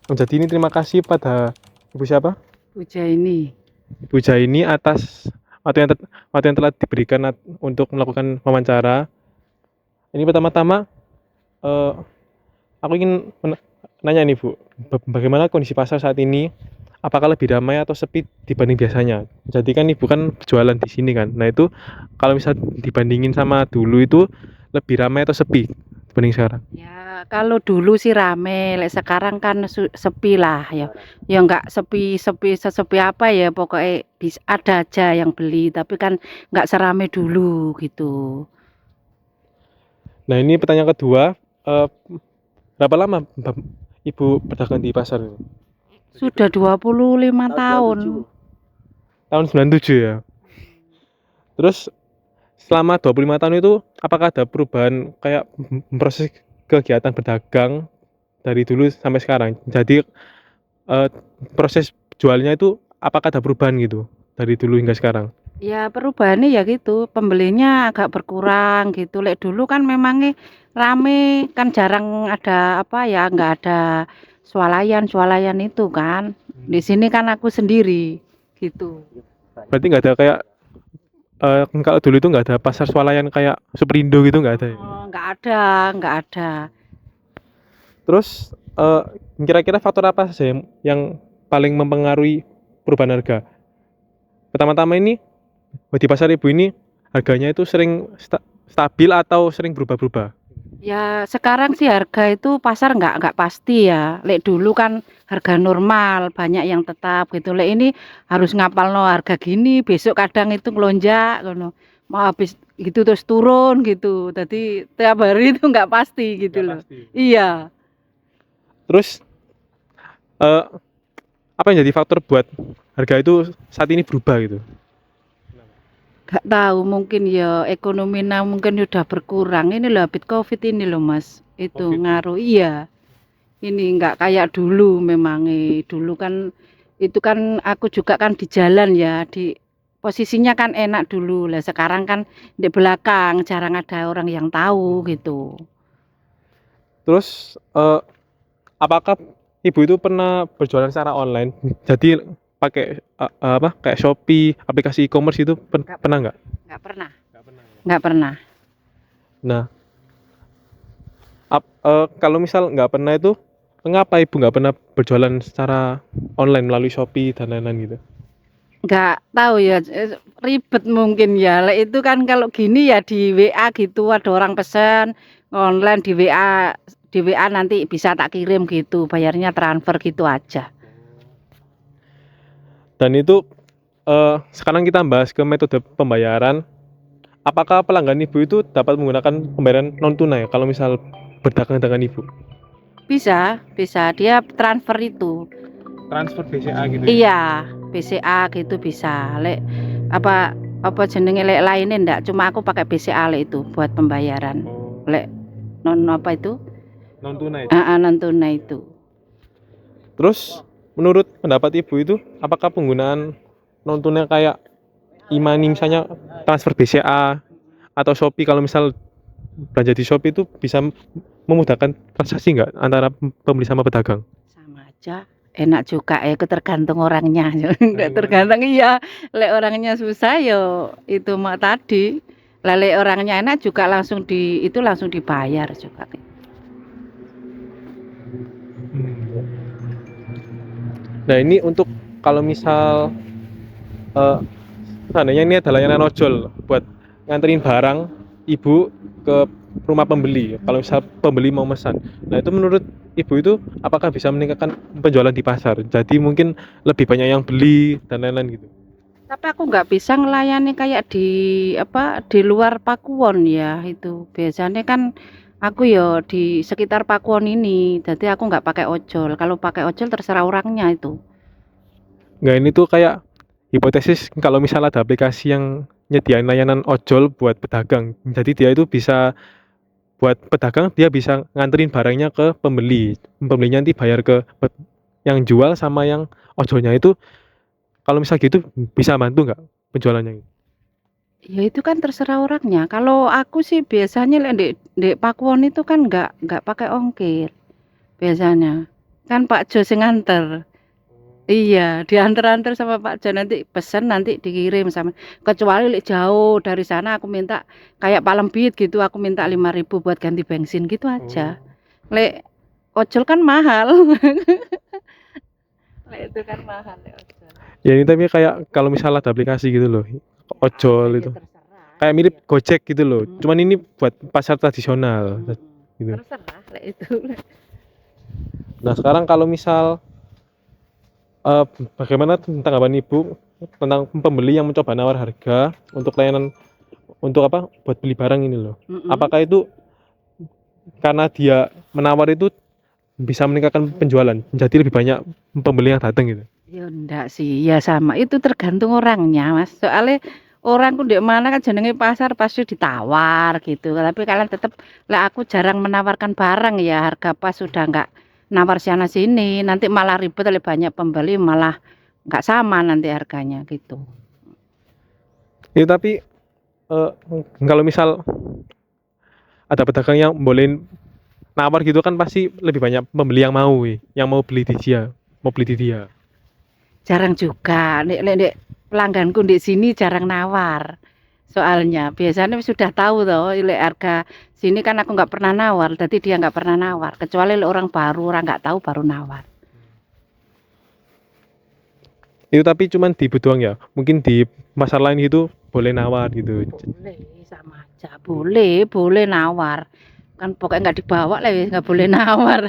Jadi ini terima kasih pada Ibu siapa? Puja ini. Ibu Jaini atas waktu yang telah diberikan untuk melakukan wawancara. Ini pertama-tama eh, aku ingin nanya nih Bu, bagaimana kondisi pasar saat ini? Apakah lebih ramai atau sepi dibanding biasanya? Jadi kan Ibu kan jualan di sini kan. Nah itu kalau misal dibandingin sama dulu itu lebih ramai atau sepi dibanding sekarang? Ya, kalau dulu sih rame, lek sekarang kan sepi lah ya. Ya nggak sepi sesepi apa ya, pokoknya bisa ada aja yang beli, tapi kan nggak serame dulu gitu. Nah ini pertanyaan kedua, eh, berapa lama Ibu berdagang di pasar ini? Sudah 25 tahun. Tahun 97 ya. Terus selama 25 tahun itu apakah ada perubahan kayak proses kegiatan berdagang dari dulu sampai sekarang? Jadi eh, proses jualnya itu apakah ada perubahan gitu dari dulu hingga sekarang? Ya perubahannya ya gitu, pembelinya agak berkurang gitu. Lek dulu kan memangnya rame, kan jarang ada apa ya, nggak ada swalayan itu kan. Di sini kan aku sendiri gitu. Berarti nggak ada kayak kalau dulu itu nggak ada pasar swalayan kayak Superindo gitu nggak ada ya? Oh, nggak ada, nggak ada. Terus kira-kira faktor apa saja yang paling mempengaruhi perubahan harga? Pertama-tama ini di pasar ibu ini harganya itu sering stabil atau sering berubah-berubah? Ya sekarang sih harga itu pasar nggak pasti ya. Lek dulu kan harga normal, banyak yang tetap gitu. Lek ini harus ngapal no harga gini, besok kadang itu ngelonjak, ngono. Mau habis gitu terus turun gitu. Tadi tiap hari itu nggak pasti gitu Nggak loh. pasti. Iya, Terus eh, apa yang jadi faktor buat harga itu saat ini berubah gitu? nggak tahu mungkin ya ekonomi mungkin sudah berkurang. Ini loh habis COVID ini loh Mas. Itu Covid. ngaruh. Iya. Ini nggak kayak dulu memang. Dulu kan itu kan aku juga kan di jalan ya, di posisinya kan enak dulu. Lah sekarang kan di belakang jarang ada orang yang tahu gitu. Terus apakah ibu itu pernah berjualan secara online? Jadi pakai apa kayak Shopee, aplikasi e-commerce itu Nggak pernah nggak? nggak pernah, Nggak pernah ya. nggak pernah. Nah, kalau misal nggak pernah itu, mengapa ibu nggak pernah berjualan secara online melalui Shopee dan lain-lain gitu? Nggak tahu ya, ribet mungkin ya. Lah itu kan kalau gini ya di WA gitu ada orang pesan online di WA nanti bisa tak kirim gitu, bayarnya transfer gitu aja. Dan itu sekarang kita bahas ke metode pembayaran. Apakah pelanggan ibu itu dapat menggunakan pembayaran non tunai kalau misal berdagang dengan ibu? Bisa, bisa dia transfer itu. Transfer BCA gitu ya? Iya, BCA gitu bisa. Lek apa apa jenenge lek lainnya ndak, cuma aku pakai BCA lek itu buat pembayaran. Oh, Lek non apa itu? non tunai. Non tunai itu. Terus menurut pendapat ibu itu apakah penggunaan non tunai kayak e-money misalnya transfer BCA atau Shopee kalau misal belanja di Shopee itu bisa memudahkan transaksi nggak antara pembeli sama pedagang? Sama aja. Enak juga ya, tergantung orangnya. Nggak tergantung iya. Lek orangnya susah yo itu mah tadi. Lah lek orangnya enak juga langsung dibayar juga. Nah ini untuk kalau misal eh, seandainya ini adalah layanan ojol buat nganterin barang ibu ke rumah pembeli. Kalau misal pembeli mau pesan, nah itu menurut ibu itu apakah bisa meningkatkan penjualan di pasar? Jadi mungkin lebih banyak yang beli dan lain-lain gitu. Tapi aku nggak bisa ngelayani kayak di luar Pakuwon ya itu. Biasanya kan aku yo di sekitar Pakuwon ini, jadi aku nggak pakai ojol. Kalau pakai ojol terserah orangnya itu. Nggak ini tuh kayak hipotesis kalau misalnya ada aplikasi yang nyediain layanan ojol buat pedagang. Jadi dia itu bisa buat pedagang dia bisa nganterin barangnya ke pembeli. Pembelinya nanti bayar ke yang jual sama yang ojolnya itu kalau misal gitu bisa bantu nggak penjualannya? Ya itu kan terserah orangnya. Kalau aku sih biasanya lek di Pakuwon itu kan nggak pakai ongkir biasanya. Kan Pak Jo sing nganter. Iya, diantar-antar sama Pak Jo, nanti pesen nanti dikirim sama. Kecuali lek jauh dari sana aku minta kayak Palembit gitu, aku minta 5.000 buat ganti bensin gitu aja. Lek ojol kan mahal. Lek itu kan mahal lek ojol. Ya ini tapi kayak kalau misalnya ada aplikasi gitu loh, ojol Ya itu. terserah. Kayak mirip Gojek gitu loh. Mm. Cuman ini buat pasar tradisional gitu. Terserah lek itu. Nah, sekarang kalau misal eh, bagaimana tanggapan Ibu tentang pembeli yang mencoba nawar harga untuk layanan untuk apa? Buat beli barang ini loh. Apakah itu karena dia menawar itu bisa meningkatkan penjualan, jadi lebih banyak pembeli yang datang gitu? Ya ndak sih, ya sama. Itu tergantung orangnya, Mas. Soalnya orang ku ndek mana kan jenenge pasar pasti ditawar gitu. Tapi kalian tetep lah aku jarang menawarkan barang ya, harga pas sudah nggak nawar sana sini, nanti malah ribet oleh banyak pembeli malah nggak sama nanti harganya gitu. Ya tapi eh, kalau misal ada pedagang yang bolehin nawar gitu kan pasti lebih banyak pembeli yang mau, yang mau beli di dia, mau beli di dia. Jarang juga, nek pelangganku di sini jarang nawar. Soalnya biasanya sudah tahu toh, lek harga sini kan aku nggak pernah nawar, jadi dia nggak pernah nawar. Kecuali lek orang baru, orang nggak tahu baru nawar. Itu tapi cuman di Bedoang ya. Mungkin di pasar lain gitu boleh nawar gitu. Boleh, sama aja. Boleh nawar. Kan pokoknya nggak dibawa lah, nggak boleh nawar.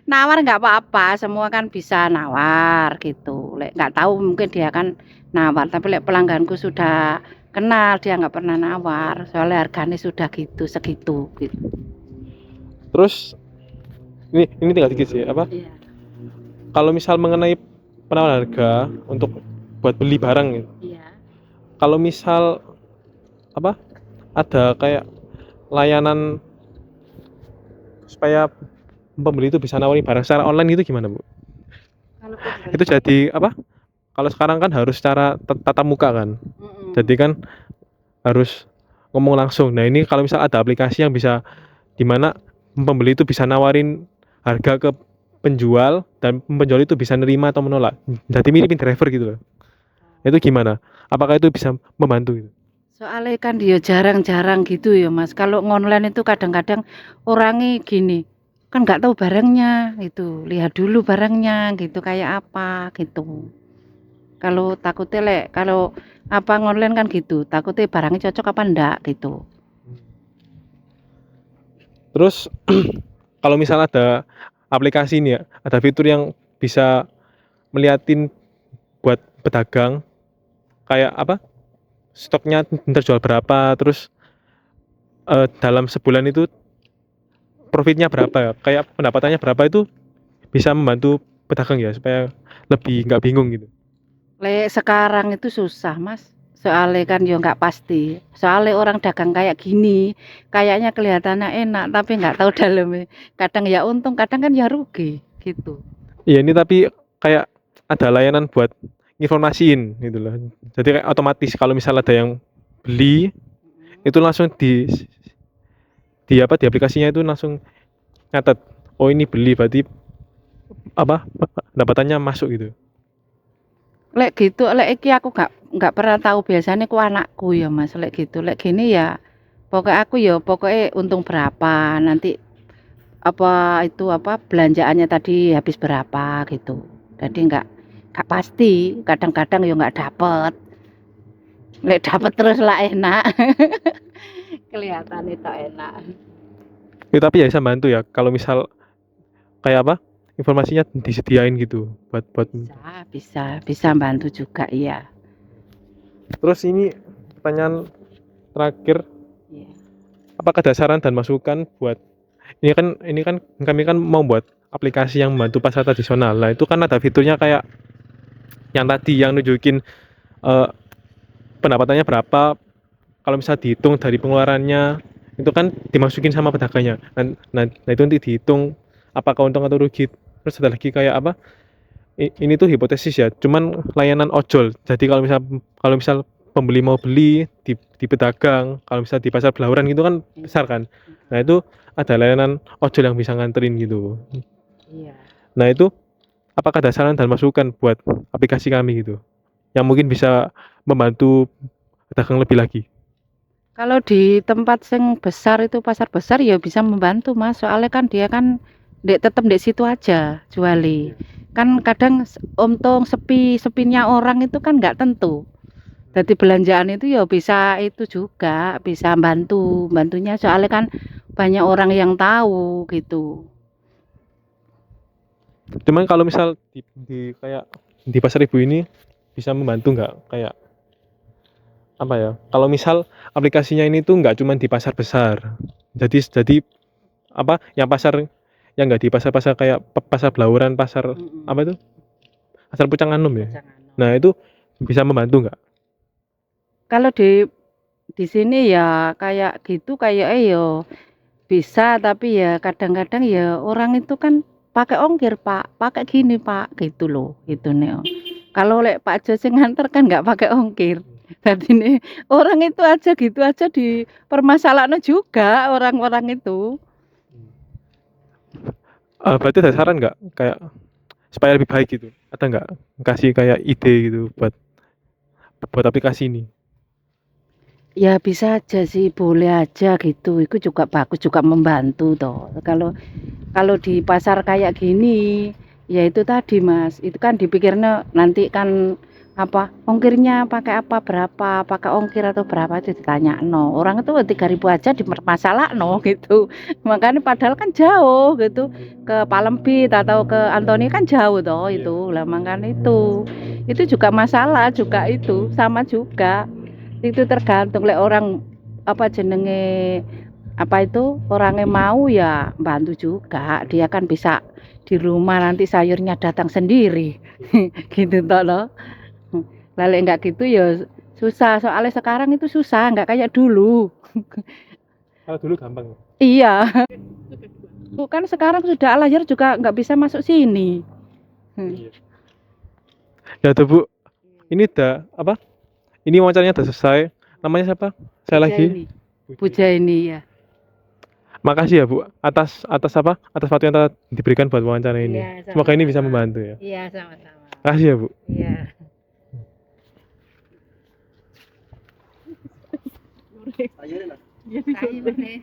Nawar nggak apa-apa, semua kan bisa nawar gitu. Lek nggak tahu mungkin dia kan nawar, tapi lek pelangganku sudah kenal dia nggak pernah nawar. Soalnya harganya sudah gitu, segitu gitu. Terus ini tinggal dikit sih apa? Iya. Kalau misal mengenai penawaran harga untuk buat beli barang gitu. Iya. Kalau misal apa? Ada kayak layanan supaya pembeli itu bisa nawarin barang secara online itu gimana, Bu? Kalau Itu jadi apa? Kalau sekarang kan harus secara tatap muka kan. Jadi kan harus ngomong langsung. Nah, ini kalau misal ada aplikasi yang bisa di mana pembeli itu bisa nawarin harga ke penjual dan penjual itu bisa nerima atau menolak. Jadi miripin driver gitu loh. Itu gimana? Apakah itu bisa membantu gitu? soalnya kan dia jarang-jarang gitu ya Mas. Kalau online itu kadang-kadang orangnya gini, kan nggak tahu barangnya gitu. Lihat dulu barangnya gitu kayak apa gitu. Kalau takutnya kalau apa online kan gitu, takutnya barangnya cocok apa enggak gitu. Terus kalau misal ada aplikasi ini ya, ada fitur yang bisa meliatin buat pedagang kayak apa? Stoknya terjual berapa, terus dalam sebulan itu profitnya berapa ya? Kayak pendapatannya berapa itu bisa membantu pedagang ya supaya lebih nggak bingung gitu. Sekarang itu susah Mas. Soalnya kan ya nggak pasti. Soalnya orang dagang kayak gini, kayaknya kelihatannya enak tapi nggak tahu dalamnya. Kadang ya untung, kadang kan ya rugi gitu. Iya ini tapi kayak ada layanan buat informasiin gitu loh. Jadi kayak otomatis kalau misalnya ada yang beli itu langsung di apa di aplikasinya itu langsung nyatet oh ini beli berarti apa pendapatannya masuk gitu. Lek gitu, lek iki aku nggak pernah tahu biasanya ku anakku ya Mas, lek gitu. Lek gini ya pokoknya aku ya pokoknya untung berapa, nanti apa itu apa belanjaannya tadi habis berapa gitu. Jadi nggak pasti, kadang-kadang ya nggak dapet. Lek dapet terus lah enak. Kelihatan itu enak. Ya, tapi ya bisa bantu ya kalau misal kayak apa informasinya disediain gitu buat Bisa bantu juga iya. terus ini pertanyaan terakhir Iya. apakah ada saran dan masukan buat ini kan kami kan mau buat aplikasi yang membantu pasar tradisional. Nah, itu kan ada fiturnya kayak yang tadi yang nunjukin eh, pendapatannya berapa kalau misal dihitung dari pengeluarannya itu kan dimasukin sama pedagangnya. Nah, itu nanti dihitung apakah untung atau rugi. Terus ada lagi kayak apa? Ini tuh hipotesis ya, cuman layanan ojol. Jadi kalau misal pembeli mau beli di pedagang, kalau misal di pasar Belauran gitu kan besar kan. Nah, itu ada layanan ojol yang bisa nganterin gitu. Iya. Nah, itu apakah ada saran dan masukan buat aplikasi kami gitu yang mungkin bisa membantu pedagang lebih lagi? Kalau di tempat sing besar itu pasar besar ya bisa membantu Mas, soalnya kan dia kan tetep ndek situ aja juali. Kan kadang untung sepinya orang itu kan nggak tentu. Jadi belanjaan itu ya bisa itu juga, bisa bantunya soalnya kan banyak orang yang tahu gitu. Cuman kalau misal di kayak di pasar ibu ini bisa membantu nggak kayak apa ya? Kalau misal aplikasinya ini tuh nggak cuma di pasar besar, jadi apa yang pasar yang nggak di pasar-pasar kayak pasar Blauran, pasar apa itu? Pasar Pucang Anom ya. Nah itu bisa membantu nggak? Kalau di sini ya kayak gitu kayak yo bisa tapi ya kadang-kadang ya orang itu kan pakai ongkir Pak, pakai gini Pak gitu loh, gitu nih. Kalau lek Pak Jo sing nganter kan nggak pakai ongkir. Jadi nih orang itu aja gitu aja di permasalahan juga orang-orang itu. Berarti ada saran nggak kayak supaya lebih baik gitu? Ada nggak kasih kayak ide gitu buat aplikasi ini? Ya bisa aja sih, boleh aja gitu. Itu juga bagus juga membantu toh. Kalau kalau di pasar kayak gini, ya itu tadi Mas, itu kan dipikirnya nanti kan apa ongkirnya pakai apa berapa, pakai ongkir atau berapa itu ditanya no. Orang itu 3.000 aja di masalah no gitu. Makanya padahal kan jauh gitu ke Palembit atau ke Antoni kan jauh toh itu. Lah makanya itu juga masalah juga itu sama juga. Itu tergantung lek orang apa jenenge apa itu orangnya mau ya bantu juga dia kan bisa di rumah nanti sayurnya datang sendiri gitu toh loh lalu enggak gitu ya susah soalnya sekarang itu susah enggak kayak dulu Kalau dulu gampang. iya bukan sekarang sudah lahir juga enggak bisa masuk sini. Iya. Ya tuh Bu, ini udah apa? Ini wawancaranya udah selesai. Namanya siapa? Saya lagi. Puja ini ya. Makasih ya Bu atas atas apa? Atas waktu yang telah diberikan buat wawancara ini. Iya Semoga ini bisa sama-sama. membantu ya. Iya sama-sama. Makasih ya Bu. Iya. Ayo nih.